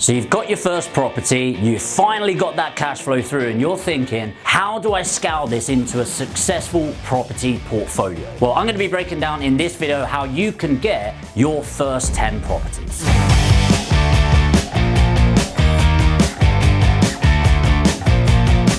So you've got your first property, you finally got that cash flow through, and you're thinking, how do I scale this into a successful property portfolio? Well, I'm going to be breaking down in this video how you can get your first 10 properties.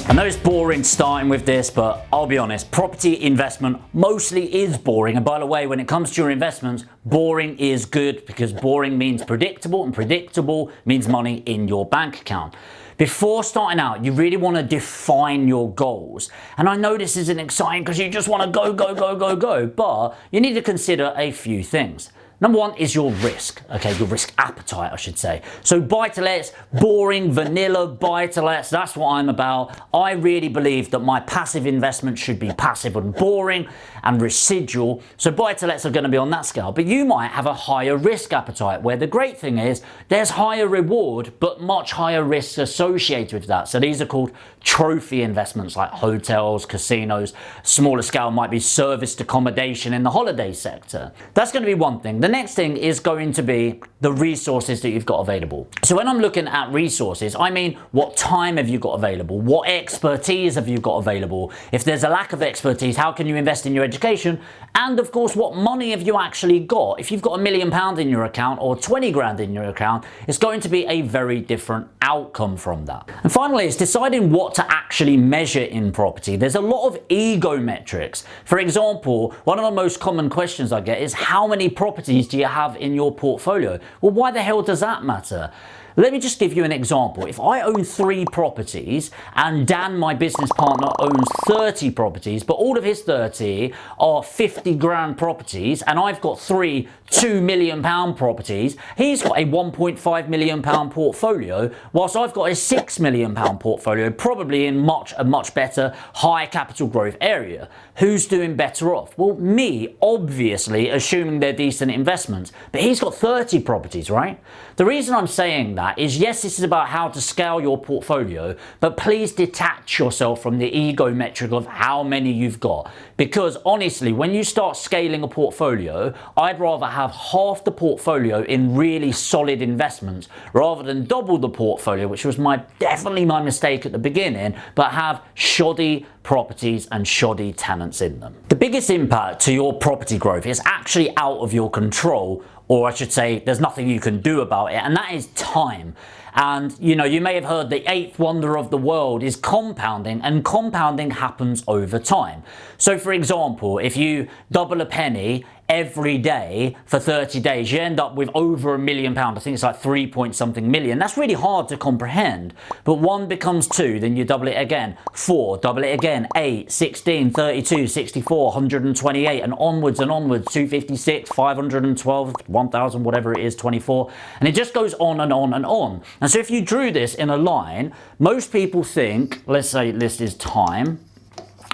I know it's boring starting with this, but I'll be honest, property investment mostly is boring. And by the way, when it comes to your investments, boring is good because boring means predictable, and predictable means money in your bank account. Before starting out, you really want to define your goals. And I know this isn't exciting because you just want to go, but you need to consider a few things. Number one is your risk, okay, your risk appetite, I should say. So buy-to-lets, boring, vanilla buy-to-lets, that's what I'm about. I really believe that my passive investment should be passive and boring and residual. So buy-to-lets are going to be on that scale. But you might have a higher risk appetite, where the great thing is there's higher reward, but much higher risks associated with that. So these are called trophy investments, like hotels, casinos. Smaller scale might be serviced accommodation in the holiday sector. That's going to be one thing. The next thing is going to be the resources that you've got available. So when I'm looking at resources, I mean, what time have you got available? What expertise have you got available? If there's a lack of expertise, how can you invest in your education? And of course, what money have you actually got? If you've got £1 million in your account or 20 grand in your account, it's going to be a very different outcome from that. And finally, it's deciding what to actually measure in property. There's a lot of ego metrics. For example, one of the most common questions I get is, how many properties do you have in your portfolio? Well, why the hell does that matter? Let me just give you an example. If I own 3 properties and Dan, my business partner, owns 30 properties, but all of his 30 are 50 grand properties, and I've got 3 £2 million properties, he's got a £1.5 million portfolio, whilst I've got a £6 million portfolio, probably in a much better high capital growth area. Who's doing better off? Well, me, obviously, assuming they're decent investments, but he's got 30 properties, right? The reason I'm saying that is, yes, this is about how to scale your portfolio, but please detach yourself from the ego metric of how many you've got. Because honestly, when you start scaling a portfolio, I'd rather have half the portfolio in really solid investments rather than double the portfolio, which was definitely my mistake at the beginning, but have shoddy properties and shoddy tenants in them. The biggest impact to your property growth is actually out of your control, or I should say there's nothing you can do about it, and that is time. And you know, you may have heard the 8th wonder of the world is compounding, and compounding happens over time. So for example, if you double a penny every day for 30 days, you end up with over £1 million. I think it's like 3 point something million. That's really hard to comprehend. But 1 becomes 2, then you double it again. 4, double it again. 8, 16, 32, 64, 128, and onwards and onwards. 256, 512, 1000, whatever it is, 24. And it just goes on and on and on. And so if you drew this in a line, most people think, let's say this is time,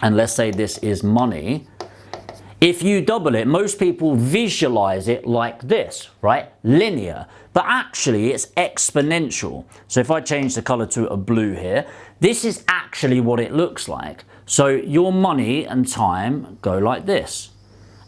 and let's say this is money. If you double it, most people visualize it like this, right? Linear. But actually, it's exponential. So if I change the color to a blue here, this is actually what it looks like. So your money and time go like this.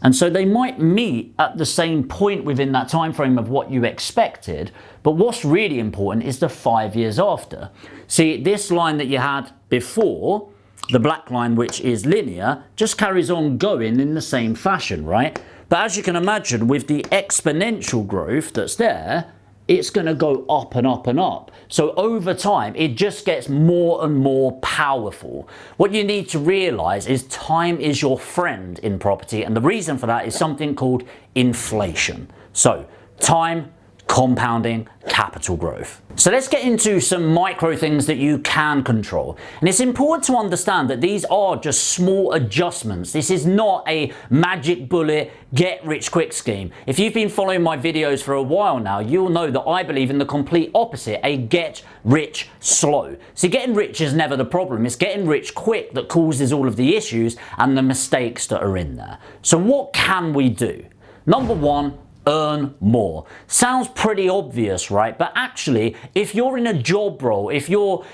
And so they might meet at the same point within that time frame of what you expected. But what's really important is the 5 years after. See, this line that you had before, the black line, which is linear, just carries on going in the same fashion, right? But as you can imagine, with the exponential growth that's there, it's going to go up and up and up. So over time, it just gets more and more powerful. What you need to realize is time is your friend in property, and the reason for that is something called inflation. So time, compounding, capital growth. So let's get into some micro things that you can control. And it's important to understand that these are just small adjustments. This is not a magic bullet, get rich quick scheme. If you've been following my videos for a while now, you'll know that I believe in the complete opposite, a get rich slow. See, getting rich is never the problem. It's getting rich quick that causes all of the issues and the mistakes that are in there. So what can we do? Number one, earn more. Sounds pretty obvious, right? But actually, if you're in a job role, if you're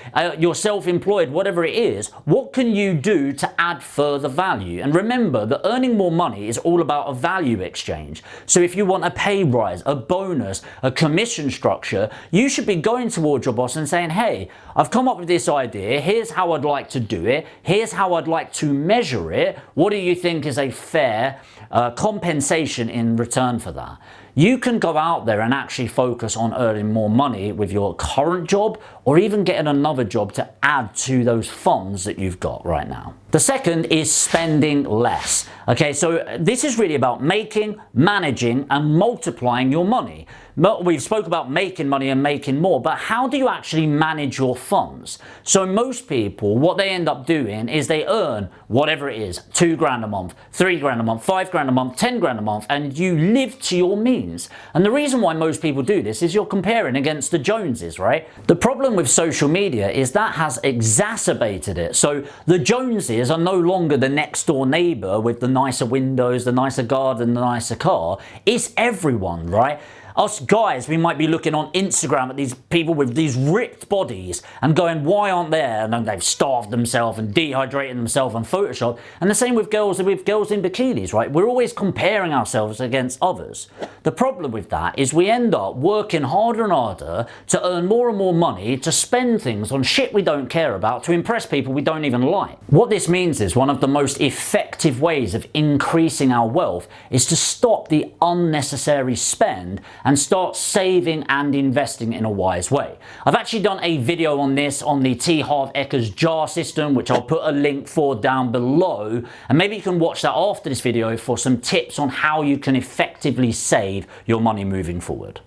self-employed, whatever it is, what can you do to add further value? And remember that earning more money is all about a value exchange. So if you want a pay rise, a bonus, a commission structure, you should be going towards your boss and saying, hey, I've come up with this idea. Here's how I'd like to do it. Here's how I'd like to measure it. What do you think is a fair compensation in return for that? You can go out there and actually focus on earning more money with your current job, or even getting another job to add to those funds that you've got right now. The second is spending less. Okay, so this is really about making, managing, and multiplying your money. We've spoke about making money and making more, but how do you actually manage your funds? So most people, what they end up doing is they earn whatever it is, 2 grand a month, 3 grand a month, 5 grand a month, 10 grand a month, and you live to your means. And the reason why most people do this is you're comparing against the Joneses, right? The problem with social media is that has exacerbated it. So the Joneses are no longer the next door neighbor with the nicer windows, the nicer garden, the nicer car. It's everyone, right? Us guys, we might be looking on Instagram at these people with these ripped bodies and going, why aren't they? And then they've starved themselves and dehydrated themselves on Photoshop. And the same with girls in bikinis, right? We're always comparing ourselves against others. The problem with that is we end up working harder and harder to earn more and more money, to spend things on shit we don't care about, to impress people we don't even like. What this means is one of the most effective ways of increasing our wealth is to stop the unnecessary spend and start saving and investing in a wise way. I've actually done a video on this on the T. Harv Ekers jar system, which I'll put a link for down below, and maybe you can watch that after this video for some tips on how you can effectively save your money moving forward.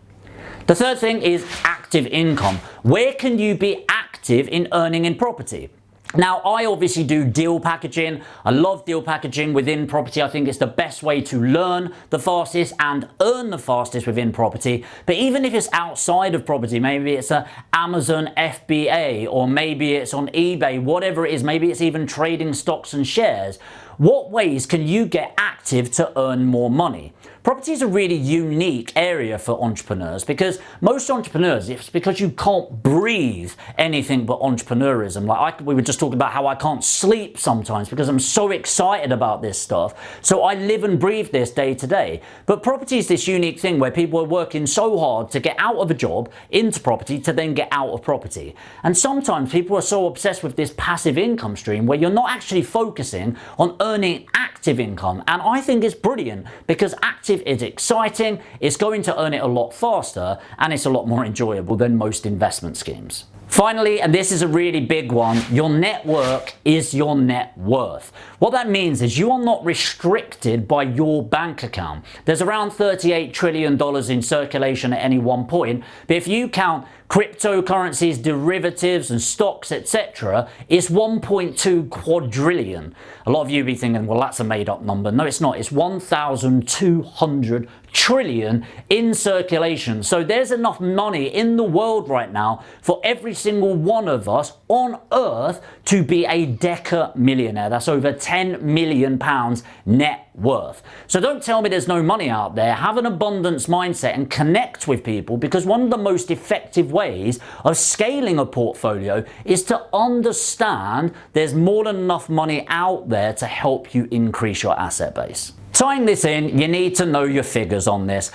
The third thing is active income. Where can you be active in earning in property? Now, I obviously do deal packaging. I love deal packaging within property. I think it's the best way to learn the fastest and earn the fastest within property. But even if it's outside of property, maybe it's a Amazon FBA, or maybe it's on eBay, whatever it is, maybe it's even trading stocks and shares. What ways can you get active to earn more money? Property is a really unique area for entrepreneurs, because most entrepreneurs, it's because you can't breathe anything but entrepreneurism. Like we were just talking about how I can't sleep sometimes because I'm so excited about this stuff. So I live and breathe this day to day. But property is this unique thing where people are working so hard to get out of a job into property to then get out of property. And sometimes people are so obsessed with this passive income stream where you're not actually focusing on earning active income. And I think it's brilliant, because active is exciting, it's going to earn it a lot faster, and it's a lot more enjoyable than most investment schemes. Finally, and this is a really big one, your network is your net worth. What that means is you are not restricted by your bank account. There's around $38 trillion in circulation at any one point, but if you count cryptocurrencies, derivatives and stocks, etc., it's 1.2 quadrillion. A lot of you be thinking, well, that's a made up number. No, it's not. It's 1,200 trillion in circulation. So there's enough money in the world right now for every single one of us on earth to be a deca millionaire. That's over 10 million pounds net worth. So don't tell me there's no money out there. Have an abundance mindset and connect with people, because one of the most effective ways of scaling a portfolio is to understand there's more than enough money out there to help you increase your asset base. Tying this in, you need to know your figures on this.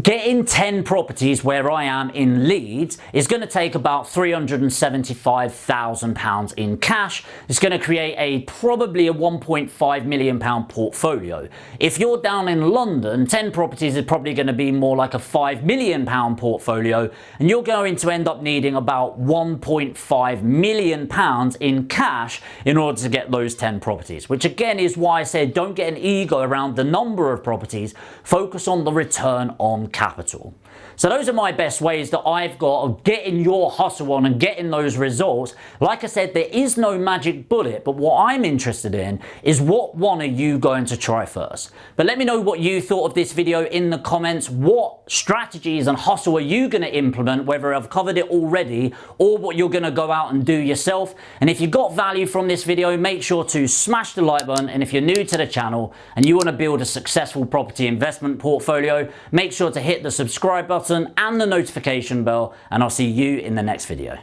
Getting 10 properties where I am in Leeds is going to take about £375,000 in cash. It's going to create probably a £1.5 million portfolio. If you're down in London, 10 properties is probably going to be more like a £5 million portfolio, and you're going to end up needing about £1.5 million in cash in order to get those 10 properties, which again is why I said don't get an ego around the number of properties, focus on the return on capital. So those are my best ways that I've got of getting your hustle on and getting those results. Like I said, there is no magic bullet, but what I'm interested in is what one are you going to try first? But let me know what you thought of this video in the comments. What strategies and hustle are you going to implement, whether I've covered it already or what you're going to go out and do yourself? And if you got value from this video, make sure to smash the like button. And if you're new to the channel and you want to build a successful property investment portfolio, make sure to to hit the subscribe button and the notification bell, and I'll see you in the next video.